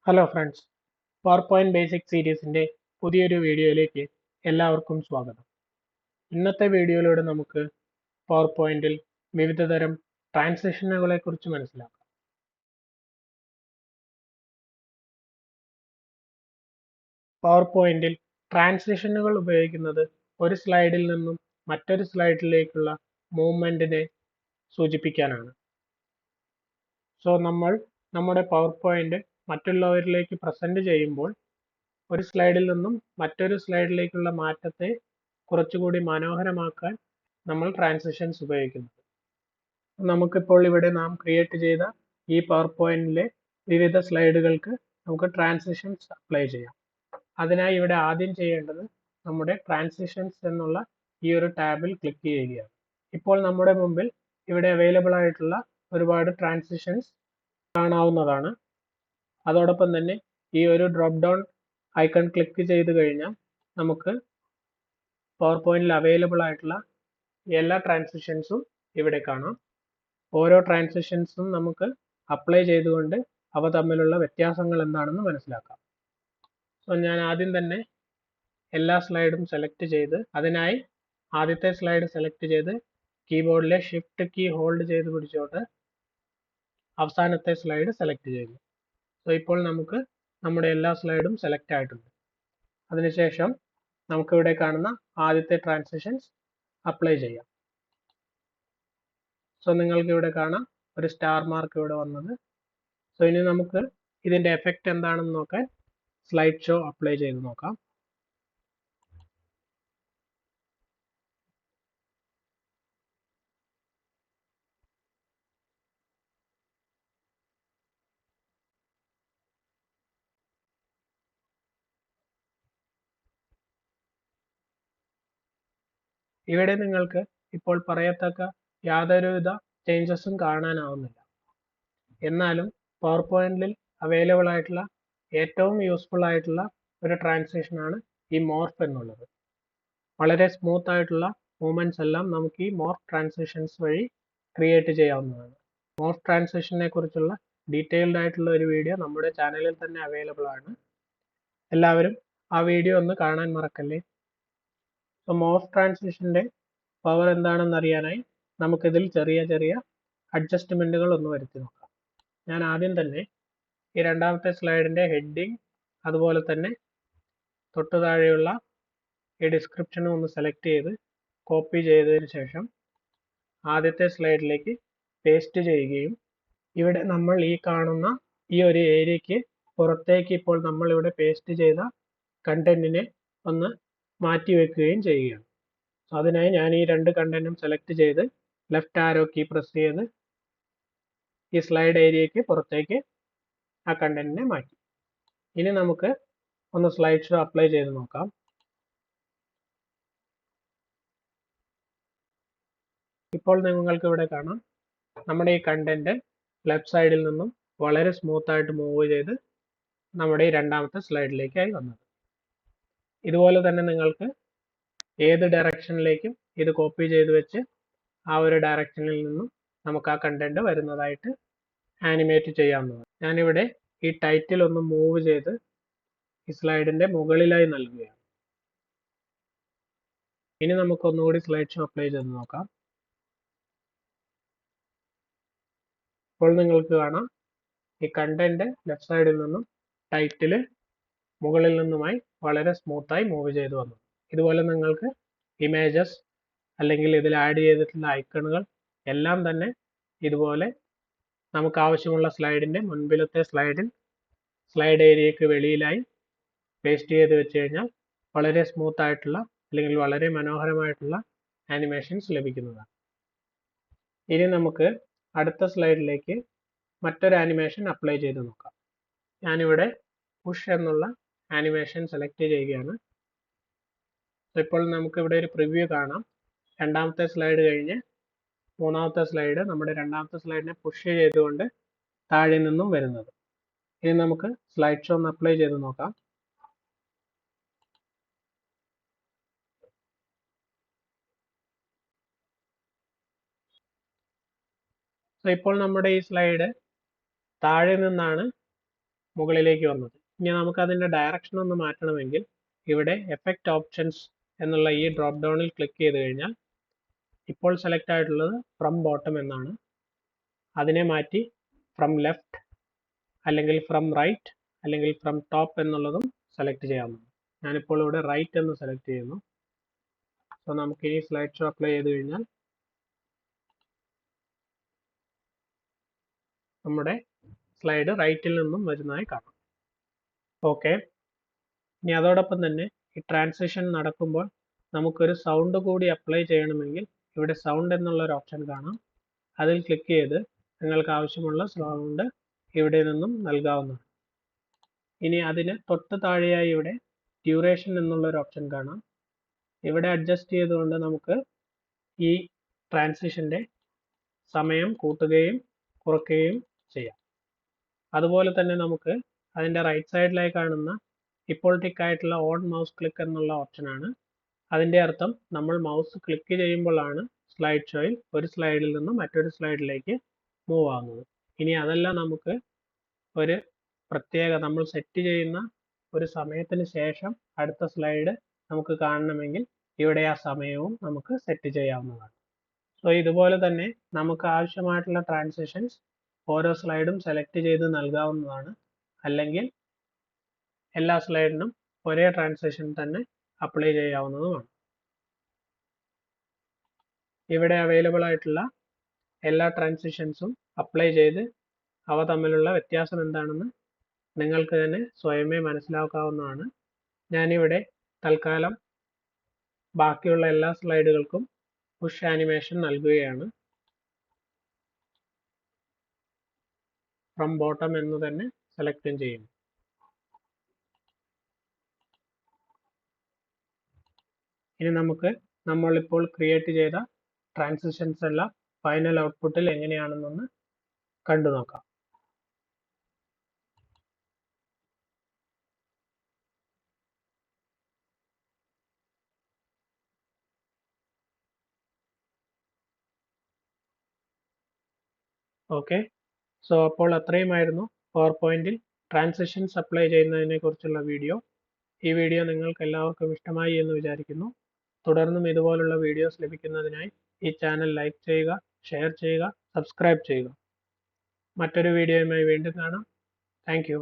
Hello friends, power point basic സീരീസിന്റെ പുതിയൊരു വീഡിയോയിലേക്ക് എല്ലാവർക്കും സ്വാഗതം. ഇന്നത്തെ വീഡിയോയിലൂടെ നമുക്ക് പവർ പോയിന്റിൽ വിവിധതരം ട്രാൻസിഷനുകളെ കുറിച്ച് മനസ്സിലാക്കാം. പവർ പോയിന്റിൽ ട്രാൻസിഷനുകൾ ഉപയോഗിക്കുന്നത് ഒരു സ്ലൈഡിൽ നിന്നും മറ്റൊരു സ്ലൈഡിലേക്കുള്ള മൂവ്മെന്റിനെ സൂചിപ്പിക്കാനാണ്. നമ്മൾ നമ്മുടെ പവർ പോയിന്റ് മറ്റുള്ളവരിലേക്ക് പ്രസന്റ് ചെയ്യുമ്പോൾ ഒരു സ്ലൈഡിൽ നിന്നും മറ്റൊരു സ്ലൈഡിലേക്കുള്ള മാറ്റത്തെ കുറച്ചുകൂടി മനോഹരമാക്കാൻ നമ്മൾ ട്രാൻസിഷൻസ് ഉപയോഗിക്കുന്നു. നമുക്കിപ്പോൾ ഇവിടെ നാം ക്രിയേറ്റ് ചെയ്ത ഈ പവർ പോയിന്റിലെ വിവിധ സ്ലൈഡുകൾക്ക് നമുക്ക് ട്രാൻസിഷൻസ് അപ്ലൈ ചെയ്യാം. അതിനായി ഇവിടെ ആദ്യം ചെയ്യേണ്ടത് നമ്മുടെ ട്രാൻസിഷൻസ് എന്നുള്ള ഈ ഒരു ടാബിൽ ക്ലിക്ക് ചെയ്യുകയാണ്. ഇപ്പോൾ നമ്മുടെ മുമ്പിൽ ഇവിടെ അവൈലബിൾ ആയിട്ടുള്ള ഒരുപാട് ട്രാൻസിഷൻസ് കാണാവുന്നതാണ്. അതോടൊപ്പം തന്നെ ഈ ഒരു ഡ്രോപ്പ് ഡൗൺ ഐക്കൺ ക്ലിക്ക് ചെയ്ത് കഴിഞ്ഞാൽ നമുക്ക് പവർ പോയിന്റിൽ അവൈലബിൾ ആയിട്ടുള്ള എല്ലാ ട്രാൻസിഷൻസും ഇവിടെ കാണാം. ഓരോ ട്രാൻസിഷൻസും നമുക്ക് അപ്ലൈ ചെയ്തുകൊണ്ട് അവ തമ്മിലുള്ള വ്യത്യാസങ്ങൾ എന്താണെന്ന് മനസ്സിലാക്കാം. ഞാൻ ആദ്യം തന്നെ എല്ലാ സ്ലൈഡും സെലക്ട് ചെയ്ത് അതിനായി ആദ്യത്തെ സ്ലൈഡ് സെലക്ട് ചെയ്ത് കീബോർഡിലെ ഷിഫ്റ്റ് കീ ഹോൾഡ് ചെയ്ത് പിടിച്ചോട്ട് അവസാനത്തെ സ്ലൈഡ് സെലക്ട് ചെയ്തു. ഇപ്പോൾ നമുക്ക് നമ്മുടെ എല്ലാ സ്ലൈഡും സെലക്ട് ആയിട്ടുണ്ട്. അതിനുശേഷം നമുക്ക് ഇവിടെ കാണുന്ന ആദ്യത്തെ ട്രാൻസിഷൻസ് അപ്ലൈ ചെയ്യാം. നിങ്ങൾക്ക് ഇവിടെ കാണാം ഒരു സ്റ്റാർ മാർക്ക് ഇവിടെ വന്നത്. ഇനി നമുക്ക് ഇതിന്റെ എഫക്റ്റ് എന്താണെന്ന് നോക്കാൻ സ്ലൈഡ് ഷോ അപ്ലൈ ചെയ്ത് നോക്കാം. ഇവിടെ നിങ്ങൾക്ക് ഇപ്പോൾ പറയത്തക്ക യാതൊരുവിധ ചേഞ്ചസും കാണാനാവുന്നില്ല. എന്നാലും പവർ പോയിന്റിൽ അവൈലബിൾ ആയിട്ടുള്ള ഏറ്റവും യൂസ്ഫുൾ ആയിട്ടുള്ള ഒരു ട്രാൻസിഷൻ ആണ് ഈ മോർഫ് എന്നുള്ളത്. വളരെ സ്മൂത്ത് ആയിട്ടുള്ള മൂവ്മെന്റ്സ് എല്ലാം നമുക്ക് ഈ മോർഫ് ട്രാൻസിഷൻസ് വഴി ക്രിയേറ്റ് ചെയ്യാവുന്നതാണ്. മോർഫ് ട്രാൻസിഷനെ കുറിച്ചുള്ള ഡീറ്റെയിൽഡ് ആയിട്ടുള്ള ഒരു വീഡിയോ നമ്മുടെ ചാനലിൽ തന്നെ അവൈലബിൾ ആണ്. എല്ലാവരും ആ വീഡിയോ ഒന്ന് കാണാൻ മറക്കല്ലേ. മോർഫ് ട്രാൻസിഷന്റെ പവർ എന്താണെന്ന് അറിയാനായി നമുക്കിതിൽ ചെറിയ ചെറിയ അഡ്ജസ്റ്റ്മെന്റുകൾ ഒന്ന് വരുത്തി നോക്കാം. ഞാൻ ആദ്യം തന്നെ ഈ രണ്ടാമത്തെ സ്ലൈഡിന്റെ ഹെഡിങ് അതുപോലെ തന്നെ തൊട്ടു താഴെയുള്ള ഈ ഡിസ്ക്രിപ്ഷനും ഒന്ന് സെലക്ട് ചെയ്ത് കോപ്പി ചെയ്തതിന് ശേഷം ആദ്യത്തെ സ്ലൈഡിലേക്ക് പേസ്റ്റ് ചെയ്യുകയും ഇവിടെ നമ്മൾ ഈ കാണുന്ന ഈ ഒരു ഏരിയയ്ക്ക് പുറത്തേക്ക് ഇപ്പോൾ നമ്മൾ ഇവിടെ പേസ്റ്റ് ചെയ്ത കണ്ടന്റിനെ ഒന്ന് മാറ്റി വെക്കുകയും ചെയ്യുകയാണ്. അതിനായി ഞാൻ ഈ രണ്ട് കണ്ടന്റും സെലക്ട് ചെയ്ത് ലെഫ്റ്റ് ആരോ കീ പ്രസ് ചെയ്ത് ഈ സ്ലൈഡ് ഏരിയയ്ക്ക് പുറത്തേക്ക് ആ കണ്ടന്റിനെ മാറ്റി. ഇനി നമുക്ക് ഒന്ന് സ്ലൈഡ് ഷോ അപ്ലൈ ചെയ്ത് നോക്കാം. ഇപ്പോൾ നിങ്ങൾക്ക് ഇവിടെ കാണാം നമ്മുടെ ഈ കണ്ടന്റ് ലെഫ്റ്റ് സൈഡിൽ നിന്നും വളരെ സ്മൂത്ത് ആയിട്ട് മൂവ് ചെയ്ത് നമ്മുടെ ഈ രണ്ടാമത്തെ സ്ലൈഡിലേക്കായി വന്നത്. ഇതുപോലെ തന്നെ നിങ്ങൾക്ക് ഏത് ഡയറക്ഷനിലേക്കും ഇത് കോപ്പി ചെയ്ത് വെച്ച് ആ ഒരു ഡയറക്ഷനിൽ നിന്നും നമുക്ക് ആ കണ്ടന്റ് വരുന്നതായിട്ട് ആനിമേറ്റ് ചെയ്യാവുന്നതാണ്. ഞാനിവിടെ ഈ ടൈറ്റിൽ ഒന്ന് മൂവ് ചെയ്ത് ഈ സ്ലൈഡിന്റെ മുകളിലായി നൽകുകയാണ്. ഇനി നമുക്ക് ഒന്നുകൂടി സ്ലൈഡ് ഷോ അപ്ലൈ ചെയ്ത് നോക്കാം. ഇപ്പോൾ നിങ്ങൾക്ക് കാണാം ഈ കണ്ടന്റ് ലെഫ്റ്റ് സൈഡിൽ നിന്നും ടൈറ്റില് മുകളിൽ നിന്നുമായി വളരെ സ്മൂത്തായി മൂവ് ചെയ്ത് വന്നു. ഇതുപോലെ നിങ്ങൾക്ക് ഇമേജസ് അല്ലെങ്കിൽ ഇതിൽ ആഡ് ചെയ്തിട്ടുള്ള ഐക്കണുകൾ എല്ലാം തന്നെ ഇതുപോലെ നമുക്ക് ആവശ്യമുള്ള സ്ലൈഡിന്റെ മുൻപിലത്തെ സ്ലൈഡ് ഏരിയയ്ക്ക് വെളിയിലായി പേസ്റ്റ് ചെയ്ത് വെച്ച് കഴിഞ്ഞാൽ വളരെ സ്മൂത്ത് ആയിട്ടുള്ള അല്ലെങ്കിൽ വളരെ മനോഹരമായിട്ടുള്ള ആനിമേഷൻസ് ലഭിക്കുന്നതാണ്. ഇനി നമുക്ക് അടുത്ത സ്ലൈഡിലേക്ക് മറ്റൊരു ആനിമേഷൻ അപ്ലൈ ചെയ്ത് നോക്കാം. ഞാനിവിടെ പുഷ് എന്നുള്ള ആനിമേഷൻ സെലക്ട് ചെയ്യുകയാണ്. ഇപ്പോൾ നമുക്ക് ഇവിടെ ഒരു പ്രിവ്യൂ കാണാം. രണ്ടാമത്തെ സ്ലൈഡ് കഴിഞ്ഞ് മൂന്നാമത്തെ സ്ലൈഡ് നമ്മുടെ രണ്ടാമത്തെ സ്ലൈഡിനെ പുഷ് ചെയ്തുകൊണ്ട് താഴെ നിന്നും വരുന്നത്. ഇനി നമുക്ക് സ്ലൈഡ് ഷോ ഒന്ന് അപ്ലൈ ചെയ്ത് നോക്കാം. ഇപ്പോൾ നമ്മുടെ ഈ സ്ലൈഡ് താഴെ നിന്നാണ് മുകളിലേക്ക് വന്നത്. ഇനി നമുക്ക് അതിൻ്റെ ഡയറക്ഷൻ ഒന്ന് മാറ്റണമെങ്കിൽ ഇവിടെ എഫക്റ്റ് ഓപ്ഷൻസ് എന്നുള്ള ഈ ഡ്രോപ്പ് ഡൗണിൽ ക്ലിക്ക് ചെയ്ത് കഴിഞ്ഞാൽ ഇപ്പോൾ സെലക്ട് ആയിട്ടുള്ളത് ഫ്രം ബോട്ടം എന്നാണ്. അതിനെ മാറ്റി ഫ്രം ലെഫ്റ്റ് അല്ലെങ്കിൽ ഫ്രം റൈറ്റ് അല്ലെങ്കിൽ ഫ്രം ടോപ്പ് എന്നുള്ളതും സെലക്ട് ചെയ്യാവുന്നതാണ്. ഞാനിപ്പോൾ ഇവിടെ റൈറ്റ് എന്ന് സെലക്ട് ചെയ്യുന്നു. സോ നമുക്ക് ഈ സ്ലൈഡ് ഷോ അപ്ലൈ ചെയ്ത് കഴിഞ്ഞാൽ നമ്മുടെ സ്ലൈഡ് റൈറ്റിൽ നിന്നും വരുന്നതായി കാണാം. ഓക്കെ, ഇനി അതോടൊപ്പം തന്നെ ഈ ട്രാൻസിഷൻ നടക്കുമ്പോൾ നമുക്കൊരു സൗണ്ട് കൂടി അപ്ലൈ ചെയ്യണമെങ്കിൽ ഇവിടെ സൗണ്ട് എന്നുള്ള ഒരു ഓപ്ഷൻ കാണാം. അതിൽ ക്ലിക്ക് ചെയ്ത് നിങ്ങൾക്ക് ആവശ്യമുള്ള സൗണ്ട് ഇവിടെ നിന്നും നൽകാവുന്നതാണ്. ഇനി അതിന് തൊട്ട് താഴെയായി ഇവിടെ ഡ്യൂറേഷൻ എന്നുള്ള ഒരു ഓപ്ഷൻ കാണാം. ഇവിടെ അഡ്ജസ്റ്റ് ചെയ്തുകൊണ്ട് നമുക്ക് ഈ ട്രാൻസിഷൻ്റെ സമയം കൂട്ടുകയും കുറയ്ക്കുകയും ചെയ്യാം. അതുപോലെ തന്നെ നമുക്ക് അതിൻ്റെ റൈറ്റ് സൈഡിലായി കാണുന്ന ഇപ്പോൾ ടിക്ക് ആയിട്ടുള്ള ഓൺ മൗസ് ക്ലിക്ക് എന്നുള്ള ഓപ്ഷനാണ്. അതിൻ്റെ അർത്ഥം നമ്മൾ മൗസ് ക്ലിക്ക് ചെയ്യുമ്പോഴാണ് സ്ലൈഡ് ഷോയിൽ ഒരു സ്ലൈഡിൽ നിന്ന് മറ്റൊരു സ്ലൈഡിലേക്ക് മൂവ് ആകുന്നത്. ഇനി അതല്ല, നമുക്ക് ഒരു പ്രത്യേക നമ്മൾ സെറ്റ് ചെയ്യുന്ന ഒരു സമയത്തിന് ശേഷം അടുത്ത സ്ലൈഡ് നമുക്ക് കാണണമെങ്കിൽ ഇവിടെ ആ സമയവും നമുക്ക് സെറ്റ് ചെയ്യാവുന്നതാണ്. സോ ഇതുപോലെ തന്നെ നമുക്ക് ആവശ്യമായിട്ടുള്ള ട്രാൻസിഷൻസ് ഓരോ സ്ലൈഡും സെലക്ട് ചെയ്ത് നൽകാവുന്നതാണ്. അല്ലെങ്കിൽ എല്ലാ സ്ലൈഡിനും ഒരേ ട്രാൻസിഷൻ തന്നെ അപ്ലൈ ചെയ്യാവുന്നതുമാണ്. ഇവിടെ അവൈലബിൾ ആയിട്ടുള്ള എല്ലാ ട്രാൻസിഷൻസും അപ്ലൈ ചെയ്ത് അവ തമ്മിലുള്ള വ്യത്യാസം എന്താണെന്ന് നിങ്ങൾക്ക് തന്നെ സ്വയമേ മനസ്സിലാക്കാവുന്നതാണ്. ഞാനിവിടെ തൽക്കാലം ബാക്കിയുള്ള എല്ലാ സ്ലൈഡുകൾക്കും പുഷ് ആനിമേഷൻ നൽകുകയാണ്. ഫ്രം ബോട്ടം എന്ന് തന്നെ സെലക്റ്റും ചെയ്യുന്നു. ഇനി നമുക്ക് നമ്മളിപ്പോൾ ക്രിയേറ്റ് ചെയ്ത ട്രാൻസിഷൻസ് എല്ലാം ഫൈനൽ ഔട്ട്പുട്ടിൽ എങ്ങനെയാണെന്നൊന്ന് കണ്ടു നോക്കാം. ഓക്കെ, സോ അപ്പോൾ അത്രയുമായിരുന്നു പവർ പോയിന്റിൽ ട്രാൻസിഷൻസ് അപ്ലൈ ചെയ്യുന്നതിനെ കുറിച്ചുള്ള വീഡിയോ. ഈ വീഡിയോ നിങ്ങൾക്ക് എല്ലാവർക്കും ഇഷ്ടമായി എന്ന് വിചാരിക്കുന്നു. തുടർന്നും ഇതുപോലുള്ള വീഡിയോസ് ലഭിക്കുന്നതിനായി ഈ ചാനൽ ലൈക്ക് ചെയ്യുക, ഷെയർ ചെയ്യുക, സബ്സ്ക്രൈബ് ചെയ്യുക. മറ്റൊരു വീഡിയോയുമായി വീണ്ടും കാണാം. Thank you.